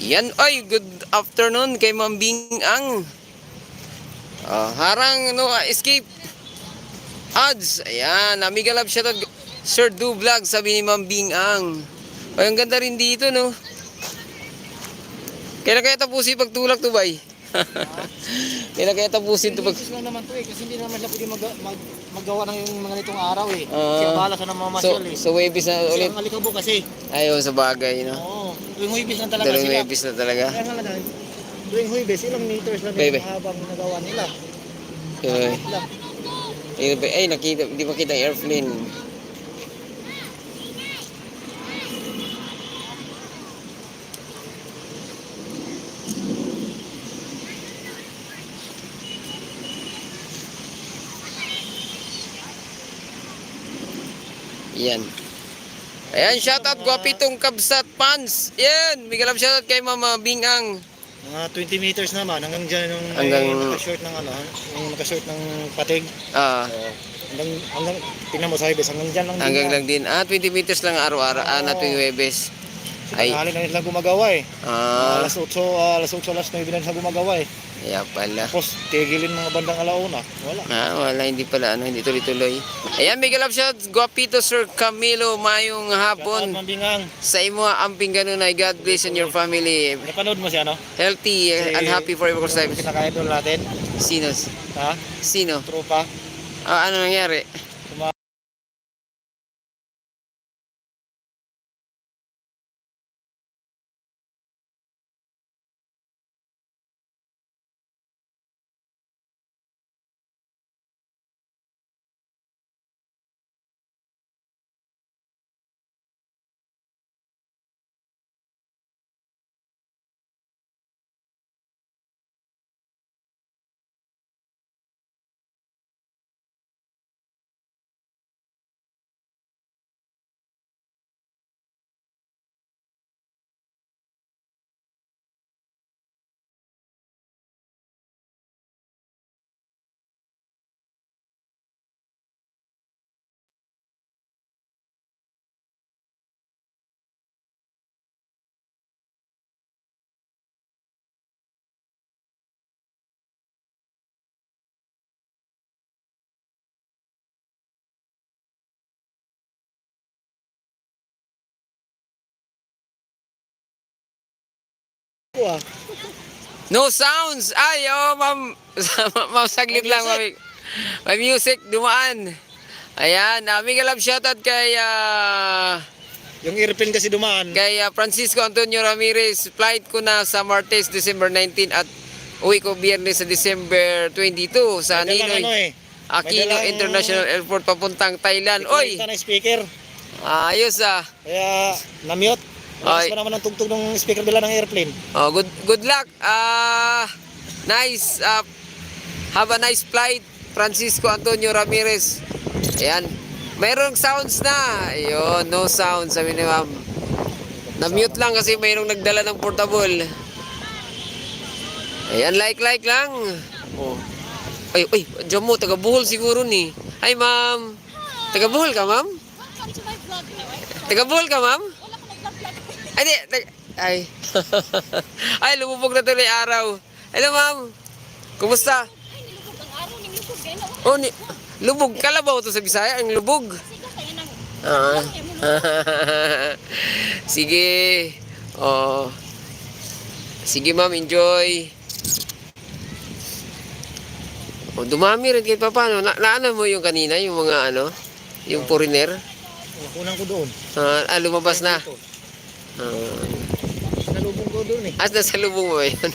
Yan, oy, good afternoon kay Ma'am Bing Ang. Harang no escape odds. Ayan, Amiga Love shoutout Sir Do Vlog, sabi ni Ma'am Bing Ang. Ay, ang ganda rin dito, no? Kailan kaya tapusin pagtulak to, bay? Kailan kaya tapusin to pag... Lang naman to eh, kasi hindi naman siya pwede magawa ng yung mga nitong araw eh. Kasi abala siya ng mga masyal eh. So Webis na Kasi ulit. ang alikabo kasi. Ayun, sa bagay, no? Oo, tuwing Huwebes lang talaga Dalawang sila. Webis na talaga. Kaya nga lang, tuwing Huwebes, ilang meters lang Bebe. yung mahabang nagawa nila. Okay. Lang. Ay, nakita, hindi makita ang airplane. Yan. Ayan, shoutout Guapitong Kabsat Pants. Yan, big love shoutout kay Mama Bingang. Mga 20 meters naman, hanggang dyan yung naka-short ng ano, yung naka-short ng patig. Hanggang, tingnan mo sa Huwebes, hanggang dyan lang din. Hanggang lang din. 20 meters lang araw-araw, na tuwing Huwebes. Ay. Tanghali na nila gumagawa eh. Alas 8, alas 9 na nila gumagawa eh. Kaya pala. Tapos tigilin mga bandang alauna. Wala. Wala, hindi pala, hindi tuloy-tuloy. Ayan, big love shout, Guapito Sir Camilo, mayong hapon. Sa imo amping ganun ay God bless and your family. Napanood mo siya, no? Healthy and happy forever course life. Kinaka-idol natin. Sino? Ha? Sino? Tropa. Ano nangyari? No sounds! Ay, ma'am. Ma'am, saglit lang, ma'am. May music, dumaan. Ayan, big love shoutout kay yung airplane kasi dumaan. Kay Francisco Antonio Ramirez. Flight ko na sa Martes, December 19 at uwi ko Biyernes sa December 22 sa Ninoy Aquino International Airport papuntang Thailand. Oy! Na speaker. Ayos Kaya na-mute. Lakas pa naman ang tugtog ng speaker nila ng airplane. Good luck. Nice. Have a nice flight, Francisco Antonio Ramirez. Ayan. Mayroong sounds na. Ayun, no sounds, sabi ni ma'am. Na-mute lang kasi mayroong nagdala ng portable. Ayan, like lang. Ay, dyan mo, taga Bohol siguro ni. Hi, ma'am. Taga Bohol ka, ma'am? Taga Bohol ka, ma'am? Ay, ay, lumubog na tuloy araw. Hello, ma'am. Kumusta? Oh, lubog. Kalabaw to sa Bisaya, ang lubog. Sige. Sige, ma'am, enjoy. Dumami rin kahit pa paano. Naano mo yung kanina, yung mga yung foreigner? Kunan ko doon. Lumabas na. Nalubong ko doon eh. Nasa lubong mo ba yun?